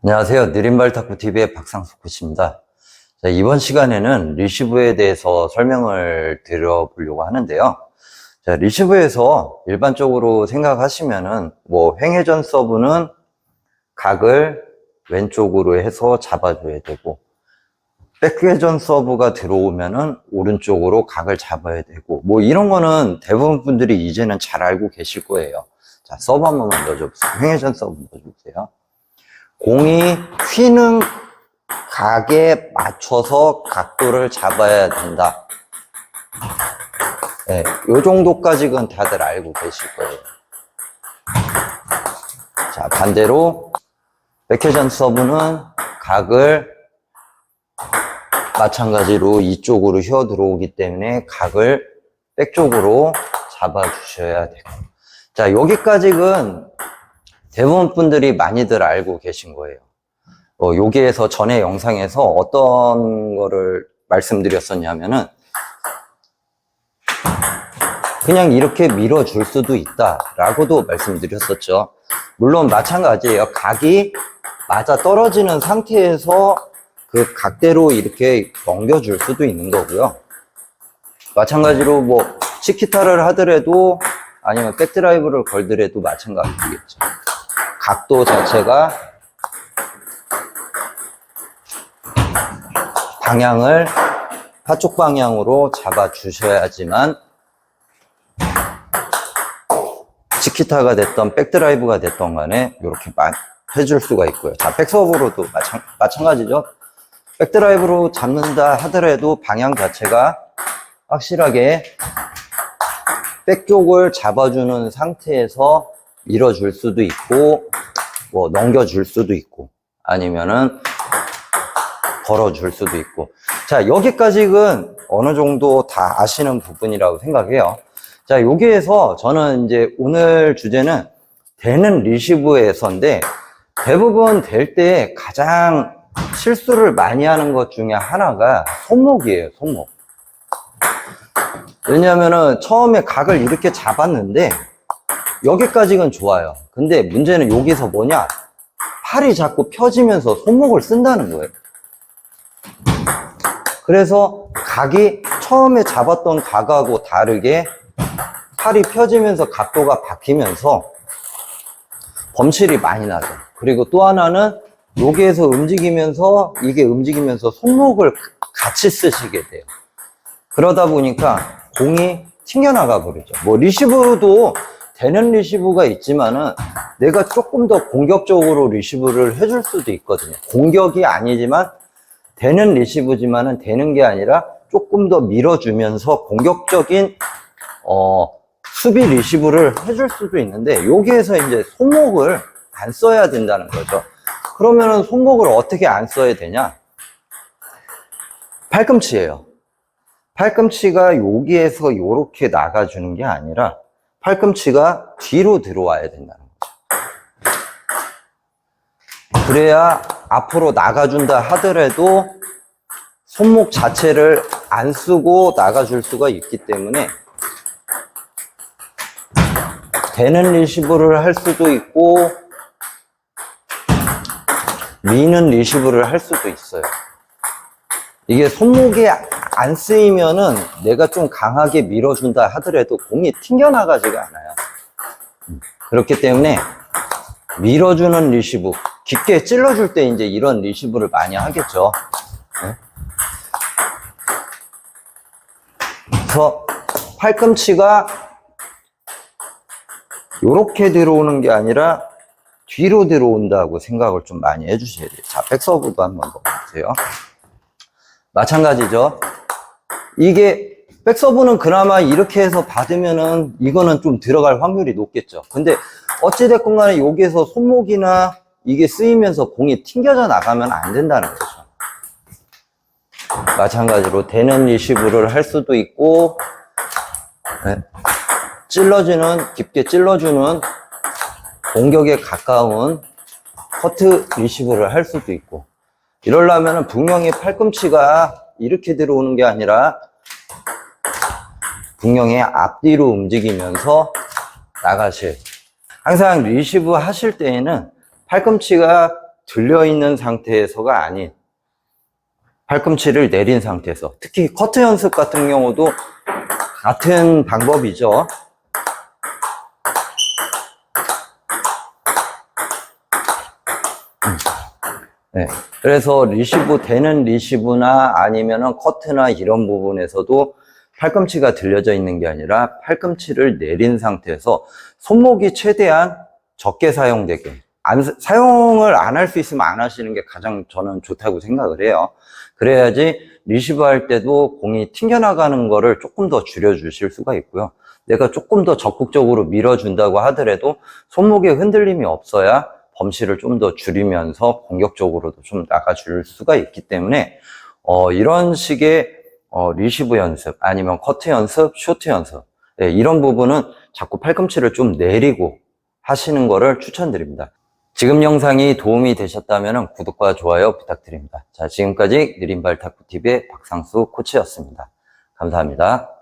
안녕하세요. 느린발 탁구TV의 박상수 코치입니다. 자, 이번 시간에는 리시브에 대해서 설명을 드려보려고 하는데요. 자, 리시브에서 일반적으로 생각하시면은, 횡회전 서브는 각을 왼쪽으로 해서 잡아줘야 되고, 백회전 서브가 들어오면은 오른쪽으로 각을 잡아야 되고, 이런 거는 대부분 분들이 이제는 잘 알고 계실 거예요. 자, 서브 한 번만 넣어줘보세요. 횡회전 서브 넣어주세요. 공이 휘는 각에 맞춰서 각도를 잡아야 된다. 네, 요 정도까지는 다들 알고 계실 거예요. 자, 반대로 백회전 서브는 각을 마찬가지로 이쪽으로 휘어 들어오기 때문에 각을 백쪽으로 잡아 주셔야 되고. 자, 여기까지는 대부분 분들이 많이들 알고 계신 거예요. 여기에서 전에 영상에서 어떤 거를 말씀드렸었냐면은 그냥 이렇게 밀어줄 수도 있다라고도 말씀드렸었죠. 물론 마찬가지예요. 각이 맞아 떨어지는 상태에서 그 각대로 이렇게 넘겨줄 수도 있는 거고요. 마찬가지로 치키타를 하더라도 아니면 백드라이브를 걸더라도 마찬가지겠죠. 각도 자체가 방향을 파쪽 방향으로 잡아 주셔야지만 치키타가 됐던 백드라이브가 됐던 간에 이렇게 해줄 수가 있고요. 자, 백서브로도 마찬가지죠. 백드라이브로 잡는다 하더라도 방향 자체가 확실하게 백 쪽을 잡아주는 상태에서 밀어줄 수도 있고, 넘겨줄 수도 있고, 아니면은 걸어줄 수도 있고. 자, 여기까지는 어느 정도 다 아시는 부분이라고 생각해요. 자, 여기에서 저는 이제 오늘 주제는 되는 리시브에서인데, 대부분 될 때 가장 실수를 많이 하는 것 중에 하나가 손목이에요, 손목. 왜냐면은 처음에 각을 이렇게 잡았는데, 여기까지는 좋아요. 근데 문제는 여기서 뭐냐? 팔이 자꾸 펴지면서 손목을 쓴다는 거예요. 그래서 각이 처음에 잡았던 각하고 다르게 팔이 펴지면서 각도가 바뀌면서 범실이 많이 나죠. 그리고 또 하나는 여기에서 움직이면서 이게 움직이면서 손목을 같이 쓰시게 돼요. 그러다 보니까 공이 튕겨나가 버리죠. 리시브도 되는 리시브가 있지만은 내가 조금 더 공격적으로 리시브를 해줄 수도 있거든요. 공격이 아니지만 되는 리시브지만은 되는 게 아니라 조금 더 밀어주면서 공격적인 수비 리시브를 해줄 수도 있는데 여기에서 이제 손목을 안 써야 된다는 거죠. 그러면은 손목을 어떻게 안 써야 되냐? 팔꿈치예요. 팔꿈치가 여기에서 이렇게 나가주는 게 아니라 팔꿈치가 뒤로 들어와야 된다는 거죠. 그래야 앞으로 나가준다 하더라도 손목 자체를 안 쓰고 나가줄 수가 있기 때문에 되는 리시브를 할 수도 있고 미는 리시브를 할 수도 있어요. 이게 손목이 안 쓰이면은 내가 좀 강하게 밀어준다 하더라도 공이 튕겨나가지가 않아요. 그렇기 때문에 밀어주는 리시브, 깊게 찔러줄 때 이제 이런 리시브를 많이 하겠죠. 그래서 팔꿈치가 이렇게 들어오는 게 아니라 뒤로 들어온다고 생각을 좀 많이 해주셔야 돼요. 자, 백서브도 한번 보세요. 마찬가지죠. 이게 백서브는 그나마 이렇게 해서 받으면은 이거는 좀 들어갈 확률이 높겠죠. 근데 어찌됐건 간에 여기에서 손목이나 이게 쓰이면서 공이 튕겨져 나가면 안 된다는 거죠. 마찬가지로 되는 리시브를 할 수도 있고, 깊게 찔러주는 공격에 가까운 커트 리시브를 할 수도 있고, 이러려면 분명히 팔꿈치가 이렇게 들어오는 게 아니라 분명히 앞뒤로 움직이면서 나가실. 항상 리시브 하실 때에는 팔꿈치가 들려있는 상태에서가 아닌 팔꿈치를 내린 상태에서, 특히 커트 연습 같은 경우도 같은 방법이죠. 네. 그래서 되는 리시브나 아니면은 커트나 이런 부분에서도 팔꿈치가 들려져 있는 게 아니라 팔꿈치를 내린 상태에서 손목이 최대한 적게 사용되게, 사용을 안 할 수 있으면 안 하시는 게 가장 저는 좋다고 생각을 해요. 그래야지 리시브 할 때도 공이 튕겨나가는 거를 조금 더 줄여주실 수가 있고요. 내가 조금 더 적극적으로 밀어준다고 하더라도 손목에 흔들림이 없어야 범실을 좀 더 줄이면서 공격적으로도 좀 나가줄 수가 있기 때문에 이런 식의 리시브 연습 아니면 커트 연습, 쇼트 연습, 네, 이런 부분은 자꾸 팔꿈치를 좀 내리고 하시는 거를 추천드립니다. 지금 영상이 도움이 되셨다면 구독과 좋아요 부탁드립니다. 자, 지금까지 느린발 탁구TV의 박상수 코치였습니다. 감사합니다.